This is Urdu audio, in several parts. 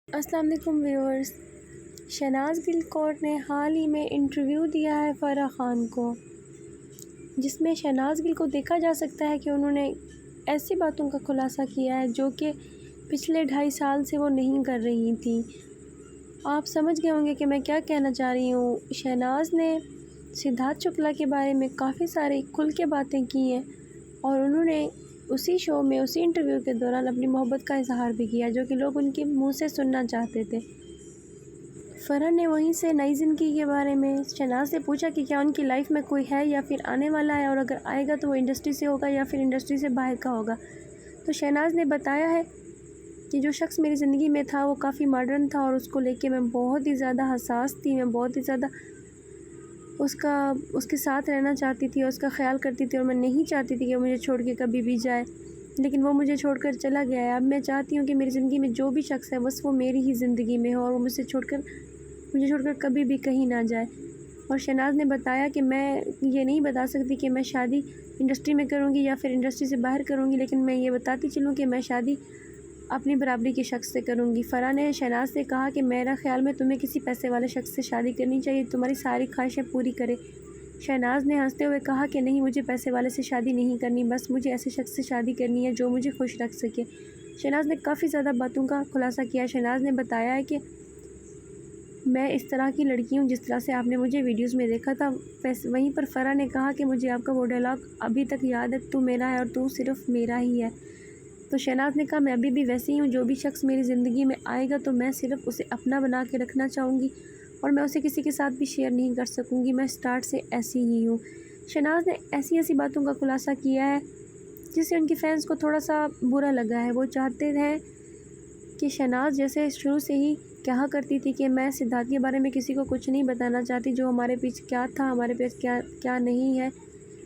السلام علیکم ویورز۔ شہناز گل کورٹ نے حال ہی میں انٹرویو دیا ہے فرح خان کو، جس میں شہناز گل کو دیکھا جا سکتا ہے کہ انہوں نے ایسی باتوں کا خلاصہ کیا ہے جو کہ پچھلے 2.5 سال سے وہ نہیں کر رہی تھیں۔ آپ سمجھ گئے ہوں گے کہ میں کیا کہنا چاہ رہی ہوں۔ شہناز نے سدھارتھ شکلا کے بارے میں کافی سارے کھل کے باتیں کی ہیں، اور انہوں نے اسی شو میں اسی انٹرویو کے دوران اپنی محبت کا اظہار بھی کیا، جو کہ لوگ ان کے منہ سے سننا چاہتے تھے۔ فرح نے وہیں سے نئی زندگی کے بارے میں شہناز سے پوچھا کہ کیا ان کی لائف میں کوئی ہے یا پھر آنے والا ہے، اور اگر آئے گا تو وہ انڈسٹری سے ہوگا یا پھر انڈسٹری سے باہر کا ہوگا۔ تو شہناز نے بتایا ہے کہ جو شخص میری زندگی میں تھا وہ کافی ماڈرن تھا، اور اس کو لے کے میں بہت ہی زیادہ حساس تھی، میں بہت ہی زیادہ اس کے ساتھ رہنا چاہتی تھی اور اس کا خیال کرتی تھی، اور میں نہیں چاہتی تھی کہ وہ مجھے چھوڑ کے کبھی بھی جائے، لیکن وہ مجھے چھوڑ کر چلا گیا ہے۔ اب میں چاہتی ہوں کہ میری زندگی میں جو بھی شخص ہے بس وہ میری ہی زندگی میں ہو، اور وہ مجھے چھوڑ کر کبھی بھی کہیں نہ جائے۔ اور شہناز نے بتایا کہ میں یہ نہیں بتا سکتی کہ میں شادی انڈسٹری میں کروں گی یا پھر انڈسٹری سے باہر کروں گی، لیکن میں یہ بتاتی چلوں کہ میں شادی اپنی برابری کے شخص سے کروں گی۔ فرح نے شہناز سے کہا کہ میرا خیال میں تمہیں کسی پیسے والے شخص سے شادی کرنی چاہیے، تمہاری ساری خواہشیں پوری کرے۔ شہناز نے ہنستے ہوئے کہا کہ نہیں، مجھے پیسے والے سے شادی نہیں کرنی، بس مجھے ایسے شخص سے شادی کرنی ہے جو مجھے خوش رکھ سکے۔ شہناز نے کافی زیادہ باتوں کا خلاصہ کیا۔ شہناز نے بتایا ہے کہ میں اس طرح کی لڑکی ہوں جس طرح سے آپ نے مجھے ویڈیوز میں دیکھا تھا۔ وہیں پر فرح نے کہا کہ مجھے آپ کا وہ ڈائلاگ ابھی تک یاد ہے، تو میرا ہے اور تو صرف میرا ہی ہے۔ تو شہناز نے کہا میں ابھی بھی ویسی ہی ہوں، جو بھی شخص میری زندگی میں آئے گا تو میں صرف اسے اپنا بنا کے رکھنا چاہوں گی، اور میں اسے کسی کے ساتھ بھی شیئر نہیں کر سکوں گی، میں اسٹارٹ سے ایسی ہی ہوں۔ شہناز نے ایسی باتوں کا خلاصہ کیا ہے جس سے ان کی فینس کو تھوڑا سا برا لگا ہے۔ وہ چاہتے ہیں کہ شہناز جیسے شروع سے ہی کہا کرتی تھی کہ میں سدھارتھ کے بارے میں کسی کو کچھ نہیں بتانا چاہتی، جو ہمارے پیچھے کیا تھا، ہمارے پیچھے کیا نہیں ہے،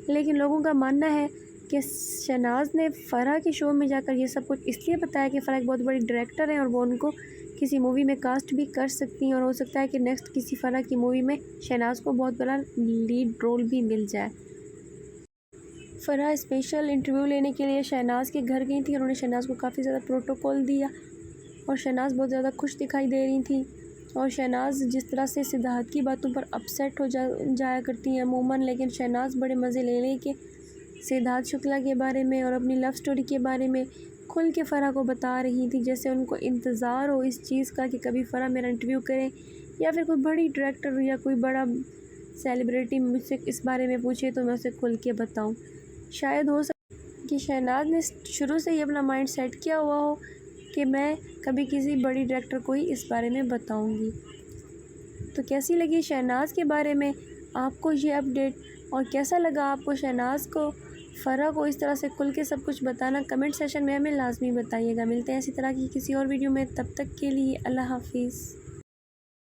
لیکن لوگوں کا ماننا ہے کہ شہناز نے فرح کے شو میں جا کر یہ سب کچھ اس لیے بتایا کہ فرح ایک بہت بڑی ڈائریکٹر ہے اور وہ ان کو کسی مووی میں کاسٹ بھی کر سکتی ہیں، اور ہو سکتا ہے کہ نیکسٹ کسی فرح کی مووی میں شہناز کو بہت بڑا لیڈ رول بھی مل جائے۔ فرح اسپیشل انٹرویو لینے کے لیے شہناز کے گھر گئی تھی، اور انہوں نے شہناز کو کافی زیادہ پروٹوکول دیا، اور شہناز بہت زیادہ خوش دکھائی دے رہی تھی۔ اور شہناز جس طرح سے سدھارتھ کی باتوں پر اپسیٹ ہو جایا کرتی ہیں عموماً، لیکن شہناز بڑے مزے لے کے سدھارتھ شکلا کے بارے میں اور اپنی لو سٹوری کے بارے میں کھل کے فرح کو بتا رہی تھی، جیسے ان کو انتظار ہو اس چیز کا کہ کبھی فرح میرا انٹرویو کرے، یا پھر کوئی بڑی ڈائریکٹر یا کوئی بڑا سیلیبریٹی مجھ سے اس بارے میں پوچھے تو میں اسے کھل کے بتاؤں۔ شاید ہو سکتا کہ شہناز نے شروع سے ہی اپنا مائنڈ سیٹ کیا ہوا ہو کہ میں کبھی کسی بڑی ڈائریکٹر کو ہی اس بارے میں بتاؤں گی۔ تو کیسی لگی شہناز کے بارے میں آپ کو یہ اپڈیٹ، اور کیسا لگا آپ کو شہناز کو فرح کو اس طرح سے کھل کے سب کچھ بتانا، کمنٹ سیشن میں ہمیں لازمی بتائیے گا۔ ملتے ہیں اسی طرح کی کسی اور ویڈیو میں، تب تک کے لیے اللہ حافظ۔